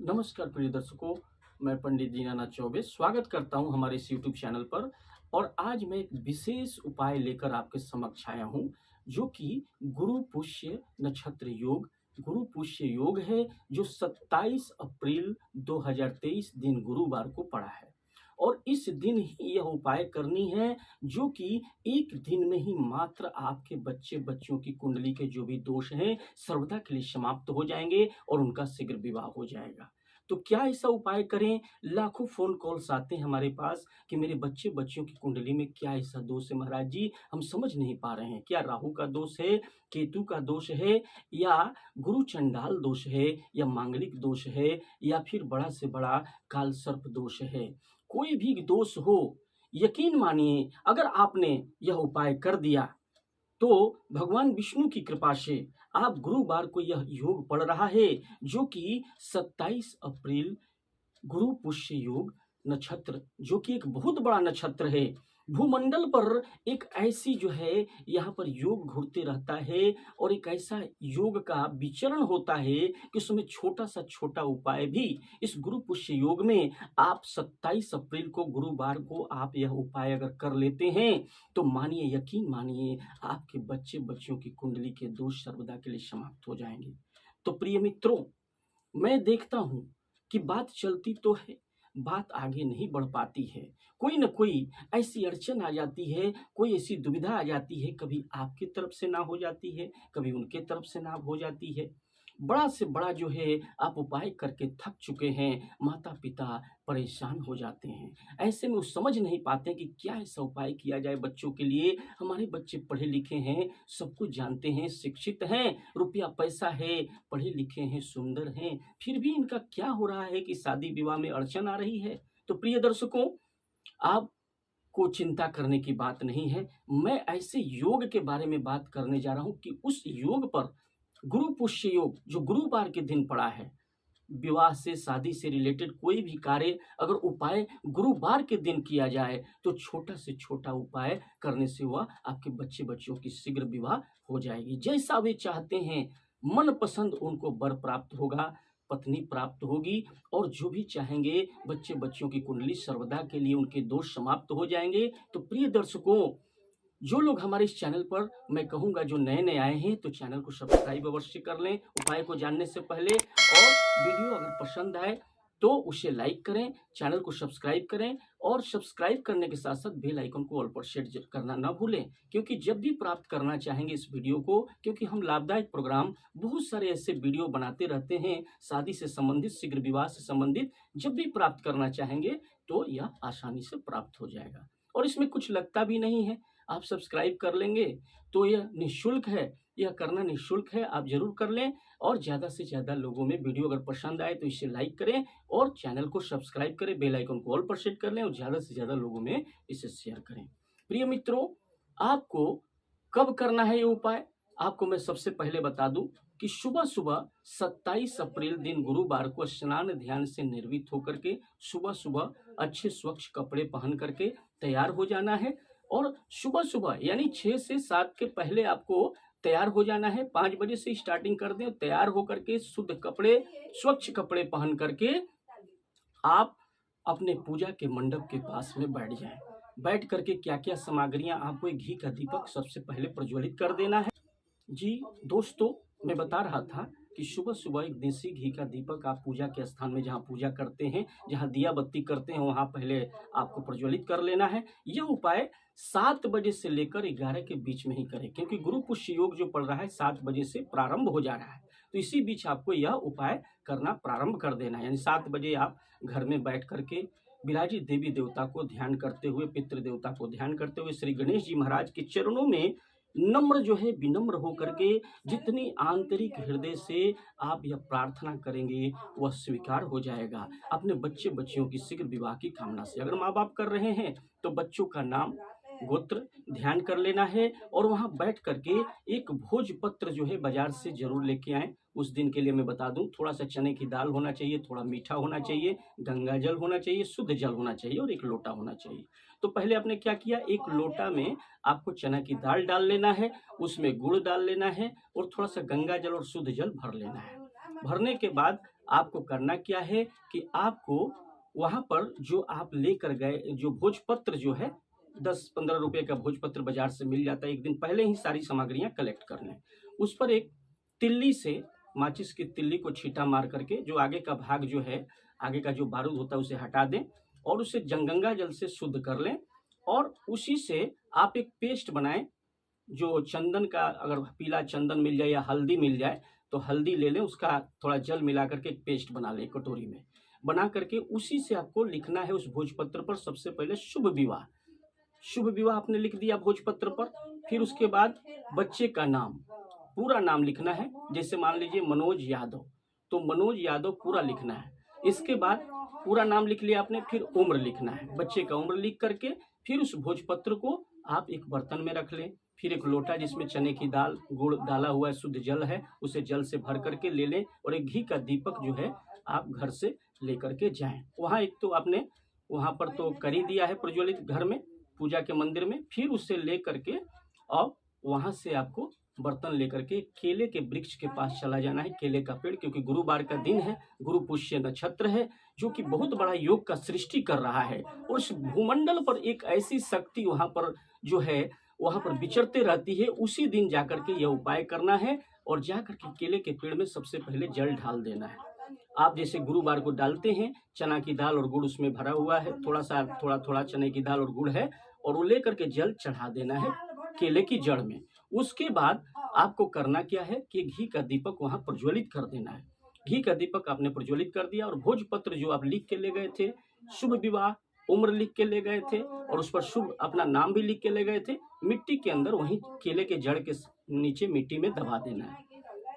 नमस्कार प्रिय दर्शकों, मैं पंडित दीनानाथ चौबे स्वागत करता हूं हमारे इस यूट्यूब चैनल पर। और आज मैं एक विशेष उपाय लेकर आपके समक्ष आया हूं, जो कि गुरु पुष्य नक्षत्र योग गुरु पुष्य योग है, जो 27 अप्रैल 2023 दिन गुरुवार को पड़ा है। और इस दिन ही यह उपाय करनी है, जो कि एक दिन में ही मात्र आपके बच्चे बच्चियों की कुंडली के जो भी दोष हैं सर्वदा के लिए समाप्त हो जाएंगे और उनका शीघ्र विवाह हो जाएगा। तो क्या ऐसा उपाय करें? लाखों फ़ोन कॉल्स आते हैं हमारे पास कि मेरे बच्चे-बच्चियों की कुंडली में क्या ऐसा दोष है महाराज जी, हम समझ नहीं पा रहे हैं। क्या राहु का दोष है, केतु का दोष है, या गुरु चंडाल दोष है, या मांगलिक दोष है, या फिर बड़ा से बड़ा काल सर्प दोष है? कोई भी दोष हो, यकीन मानिए अगर आपने यह उपाय कर दिया तो भगवान विष्णु की कृपा से आप गुरुवार को यह योग पड़ रहा है, जो कि 27 अप्रैल गुरु पुष्य योग नक्षत्र, जो कि एक बहुत बड़ा नक्षत्र है। भूमंडल पर एक ऐसी जो है यहाँ पर योग घूरते रहता है, और एक ऐसा योग का विचरण होता है कि उसमें छोटा सा छोटा उपाय भी इस गुरु पुष्य योग में आप 27 अप्रैल को गुरुवार को आप यह उपाय अगर कर लेते हैं तो मानिए, यकीन मानिए, आपके बच्चे बच्चियों की कुंडली के दोष सर्वदा के लिए समाप्त हो जाएंगे। तो प्रिय मित्रों, मैं देखता हूँ कि बात चलती तो है, बात आगे नहीं बढ़ पाती है। कोई न कोई ऐसी अड़चन आ जाती है, कोई ऐसी दुविधा आ जाती है, कभी आपकी तरफ से ना हो जाती है, कभी उनके तरफ से ना हो जाती है। बड़ा से बड़ा जो है आप उपाय करके थक चुके हैं, माता-पिता परेशान हो जाते हैं। ऐसे में वो समझ नहीं पाते कि क्या ऐसा उपाय किया जाए बच्चों के लिए। हमारे बच्चे पढ़े लिखे हैं, सब कुछ जानते हैं, शिक्षित हैं, रुपया पैसा है, पढ़े लिखे हैं, सुंदर हैं, फिर भी इनका क्या हो रहा है कि शादी विवाह में अड़चन आ रही है। तो प्रिय दर्शकों, आपको चिंता करने की बात नहीं है। मैं ऐसे योग के बारे में बात करने जा रहा हूँ कि उस योग पर गुरु पुष्य योग जो गुरुवार के दिन पड़ा है, विवाह से शादी से रिलेटेड कोई भी कार्य अगर उपाय गुरुवार के दिन किया जाए तो छोटा से छोटा उपाय करने से वह आपके बच्चे बच्चियों की शीघ्र विवाह हो जाएगी। जैसा वे चाहते हैं मन पसंद उनको वर प्राप्त होगा, पत्नी प्राप्त होगी, और जो भी चाहेंगे बच्चे बच्चियों की कुंडली सर्वदा के लिए उनके दोष समाप्त हो जाएंगे। तो प्रिय दर्शकों, जो लोग हमारे इस चैनल पर, मैं कहूँगा जो नए-नए आए हैं, तो चैनल को सब्सक्राइब अवश्य कर लें उपाय को जानने से पहले। और वीडियो अगर पसंद आए तो उसे लाइक करें, चैनल को सब्सक्राइब करें, और सब्सक्राइब करने के साथ-साथ बेल आइकन को ऑल पर सेट करना ना भूलें, क्योंकि जब भी प्राप्त करना चाहेंगे इस वीडियो को, क्योंकि हम लाभदायक प्रोग्राम बहुत सारे ऐसे वीडियो बनाते रहते हैं, शादी से संबंधित, शीघ्र विवाह से संबंधित, जब भी प्राप्त करना चाहेंगे तो यह आसानी से प्राप्त हो जाएगा। और इसमें कुछ लगता भी नहीं है, आप सब्सक्राइब कर लेंगे तो यह निःशुल्क है, यह करना निःशुल्क है, आप ज़रूर कर लें। और ज़्यादा से ज़्यादा लोगों में वीडियो अगर पसंद आए तो इसे लाइक करें और चैनल को सब्सक्राइब करें, बेल आइकन को ऑल पर सेट कर लें, और ज़्यादा से ज़्यादा लोगों में इसे शेयर करें। प्रिय मित्रों, आपको कब करना है ये उपाय? आपको मैं सबसे पहले बता दूं कि सुबह-सुबह 27 अप्रैल दिन गुरुवार को स्नान ध्यान से निर्वित होकर के सुबह-सुबह अच्छे स्वच्छ कपड़े पहन करके तैयार हो जाना है। और सुबह-सुबह यानी 6 से 7 के पहले आपको तैयार हो जाना है। 5 बजे से स्टार्टिंग कर दें, तैयार होकर के शुद्ध कपड़े, स्वच्छ कपड़े पहन करके आप अपने पूजा के मंडप के पास में बैठ जाएं। बैठ करके क्या-क्या सामग्रियां, आपको एक घी का दीपक सबसे पहले प्रज्वलित कर देना है। जी दोस्तों, मैं बता रहा था कि सुबह-सुबह एक देसी घी का दीपक आप पूजा के स्थान में जहाँ पूजा करते हैं, जहाँ दिया बत्ती करते हैं, वहाँ पहले आपको प्रज्वलित कर लेना है। यह उपाय 7 बजे से लेकर 11 के बीच में ही करें, क्योंकि गुरु पुष्य योग जो पड़ रहा है 7 बजे से प्रारंभ हो जा रहा है। तो इसी बीच आपको यह उपाय करना प्रारंभ कर देना है। यानी 7 बजे आप घर में बैठ करके विराजित देवी देवता को ध्यान करते हुए, पितृ देवता को ध्यान करते हुए, श्री गणेश जी महाराज के चरणों में नम्र जो है विनम्र होकर के जितनी आंतरिक हृदय से आप यह प्रार्थना करेंगे वह स्वीकार हो जाएगा। अपने बच्चे बच्चियों की शीघ्र विवाह की कामना से अगर माँ बाप कर रहे हैं तो बच्चों का नाम गोत्र ध्यान कर लेना है, और वहां बैठ करके एक भोजपत्र जो है बाजार से जरूर लेके आए। उस दिन के लिए मैं बता दूं, थोड़ा सा चने की दाल होना चाहिए, थोड़ा मीठा होना चाहिए, गंगा जल होना चाहिए, शुद्ध जल होना चाहिए, और एक लोटा होना चाहिए। तो पहले आपने क्या किया, एक लोटा में आपको चना की दाल डाल लेना है, उसमें गुड़ डाल लेना है, और थोड़ा सा गंगा जल और शुद्ध जल भर लेना है। भरने के बाद आपको करना क्या है कि आपको वहाँ पर जो आप लेकर गए जो भोजपत्र जो है 10-15 रुपए का भोजपत्र बाजार से मिल जाता है, एक दिन पहले ही सारी सामग्रियां कलेक्ट कर लें। उस पर एक तिल्ली से माचिस की तिल्ली को छींटा मार करके जो आगे का भाग जो है, आगे का जो बारूद होता है उसे हटा दें और उसे गंगा जल से शुद्ध कर लें और उसी से आप एक पेस्ट बनाएं। जो चंदन का अगर पीला चंदन मिल जाए या हल्दी मिल जाए तो हल्दी ले लें, उसका थोड़ा जल मिला करके एक पेस्ट बना लें कटोरी में। बना करके उसी से आपको लिखना है उस भोजपत्र पर सबसे पहले शुभ विवाह। शुभ विवाह आपने लिख दिया भोजपत्र पर, फिर उसके बाद बच्चे का नाम, पूरा नाम लिखना है। जैसे मान लीजिए मनोज यादव, तो मनोज यादव पूरा लिखना है। इसके बाद पूरा नाम लिख लिया आपने, फिर उम्र लिखना है, बच्चे का उम्र लिख करके फिर उस भोजपत्र को आप एक बर्तन में रख लें। फिर एक लोटा जिसमें चने की दाल, गुड़ डाला हुआ है, शुद्ध जल है, उसे जल से भर करके ले लें और एक घी का दीपक जो है आप घर से लेकर के जाएं। वहाँ एक तो आपने वहाँ पर तो कर ही दिया है प्रज्वलित घर में पूजा के मंदिर में, फिर उसे ले करके और वहाँ से आपको बर्तन लेकर के केले के वृक्ष के पास चला जाना है। केले का पेड़, क्योंकि गुरुवार का दिन है, गुरु पुष्य नक्षत्र है जो कि बहुत बड़ा योग का सृष्टि कर रहा है और इस भूमंडल पर एक ऐसी शक्ति वहाँ पर जो है वहाँ पर विचरते रहती है। उसी दिन जाकर के यह उपाय करना है और जाकर के केले के पेड़ में सबसे पहले जल ढाल देना है। आप जैसे गुरुवार को डालते हैं, चना की दाल और गुड़ उसमें भरा हुआ है, थोड़ा थोड़ा चने की दाल और गुड़ है और वो लेकर के जल चढ़ा देना है केले की जड़ में। उसके बाद आपको करना क्या है कि घी का दीपक वहां प्रज्वलित कर देना है। घी का दीपक आपने प्रज्वलित कर दिया और भोजपत्र जो आप लिख के ले गए थे, शुभ विवाह, उम्र लिख के ले गए थे और उस पर शुभ अपना नाम भी लिख के ले गए थे, मिट्टी के अंदर वहीं केले के जड़ के नीचे मिट्टी में दबा देना है।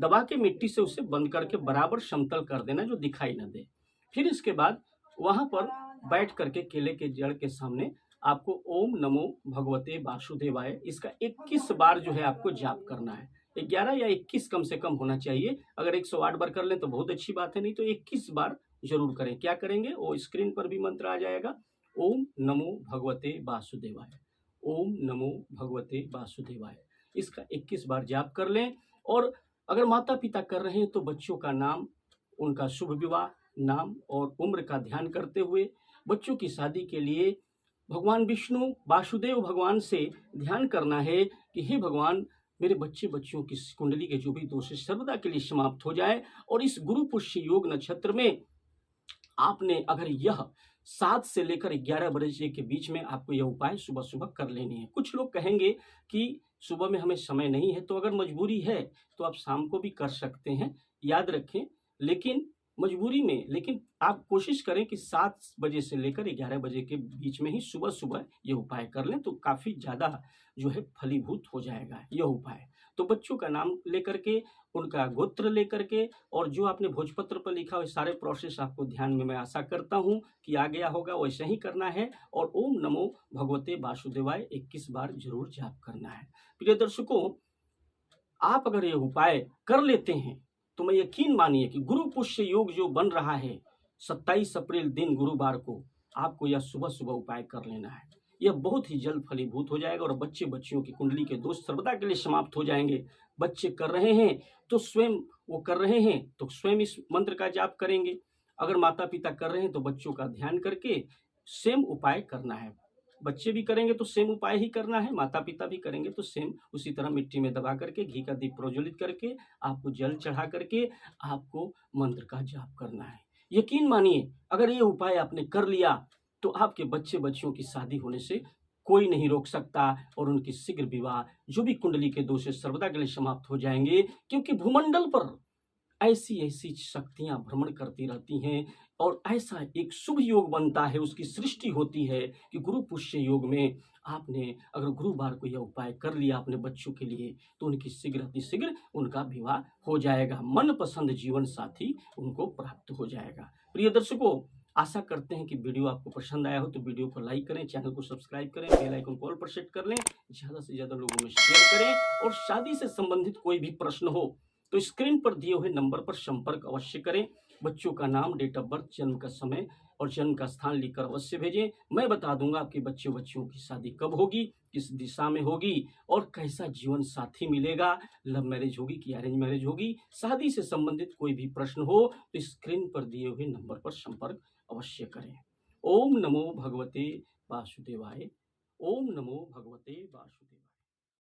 दबा के मिट्टी से उसे बंद करके बराबर समतल कर देना जो दिखाई न दे। फिर इसके बाद वहां पर बैठ करके केले के जड़ के सामने आपको ओम नमो भगवते वासुदेवाय इसका 21 बार जो है आपको जाप करना है। 11 या 21 कम से कम होना चाहिए। अगर 108 बार कर लें तो बहुत अच्छी बात है, नहीं तो 21 बार जरूर करें। क्या करेंगे, वो स्क्रीन पर भी मंत्र आ जाएगा, ओम नमो भगवते वासुदेवाय, ओम नमो भगवते वासुदेवाय। इसका 21 बार जाप कर लें। और अगर माता पिता कर रहे हैं तो बच्चों का नाम, उनका शुभ विवाह, नाम और उम्र का ध्यान करते हुए बच्चों की शादी के लिए भगवान विष्णु वासुदेव भगवान से ध्यान करना है कि हे भगवान, मेरे बच्चे बच्चियों की कुंडली के जो भी दोष है सर्वदा के लिए समाप्त हो जाए। और इस गुरु पुष्य योग नक्षत्र में आपने अगर यह 7 से लेकर 11 बजे के बीच में आपको यह उपाय सुबह सुबह कर लेनी है। कुछ लोग कहेंगे कि सुबह में हमें समय नहीं है, तो अगर मजबूरी है तो आप शाम को भी कर सकते हैं, याद रखें। लेकिन मजबूरी में, लेकिन आप कोशिश करें कि 7 बजे से लेकर 11 बजे के बीच में ही सुबह सुबह ये उपाय कर लें, तो काफ़ी ज़्यादा जो है फलीभूत हो जाएगा यह उपाय। तो बच्चों का नाम लेकर के, उनका गोत्र लेकर के और जो आपने भोजपत्र पर लिखा हुआ सारे प्रोसेस आपको ध्यान में, मैं आशा करता हूँ कि आ गया होगा, वैसे ही करना है। और ओम नमो भगवते वासुदेवाय 21 बार जरूर जाप करना है। प्रिय दर्शकों, आप अगर ये उपाय कर लेते हैं तो मैं यकीन मानिए कि गुरु पुष्य योग जो बन रहा है 27 अप्रैल दिन गुरुवार को, आपको यह सुबह सुबह उपाय कर लेना है। यह बहुत ही जल्द फलीभूत हो जाएगा और बच्चे बच्चियों की कुंडली के दोष सर्वदा के लिए समाप्त हो जाएंगे। बच्चे कर रहे हैं तो स्वयं वो कर रहे हैं तो स्वयं इस मंत्र का जाप करेंगे। अगर माता पिता कर रहे हैं तो बच्चों का ध्यान करके सेम उपाय करना है। बच्चे भी करेंगे तो सेम उपाय ही करना है, माता पिता भी करेंगे तो सेम उसी तरह मिट्टी में दबा करके घी का दीप प्रज्वलित करके आपको जल चढ़ा करके आपको मंत्र का जाप करना है। यकीन मानिए, अगर ये उपाय आपने कर लिया तो आपके बच्चे बच्चियों की शादी होने से कोई नहीं रोक सकता और उनकी शीघ्र विवाह, जो भी कुंडली के दोष है सर्वदा के लिए समाप्त हो जाएंगे। क्योंकि भूमंडल पर ऐसी ऐसी शक्तियां भ्रमण करती रहती हैं और ऐसा एक शुभ योग बनता है, उसकी सृष्टि होती है कि गुरु पुष्य योग में आपने अगर गुरुवार को यह उपाय कर लिया अपने बच्चों के लिए तो उनकी शीघ्र अतिशीघ्र उनका विवाह हो जाएगा, मनपसंद जीवन साथी उनको प्राप्त हो जाएगा। प्रिय दर्शकों, आशा करते हैं कि वीडियो आपको पसंद आया हो तो वीडियो को लाइक करें, चैनल को सब्सक्राइब करें, बेल आइकन को ऑल पर सेट कर लें, ज़्यादा से ज़्यादा लोगों में शेयर करें। और शादी से संबंधित कोई भी प्रश्न हो तो स्क्रीन पर दिए हुए नंबर पर संपर्क अवश्य करें। बच्चों का नाम, डेट ऑफ बर्थ, जन्म का समय और जन्म का स्थान लिखकर अवश्य भेजें। मैं बता दूंगा आपके बच्चों बच्चियों की शादी कब होगी, किस दिशा में होगी और कैसा जीवन साथी मिलेगा, लव मैरिज होगी कि अरेंज मैरिज होगी। शादी से संबंधित कोई भी प्रश्न हो तो स्क्रीन पर दिए हुए नंबर पर संपर्क अवश्य करें। ओम नमो भगवते वासुदेवाय। ओम नमो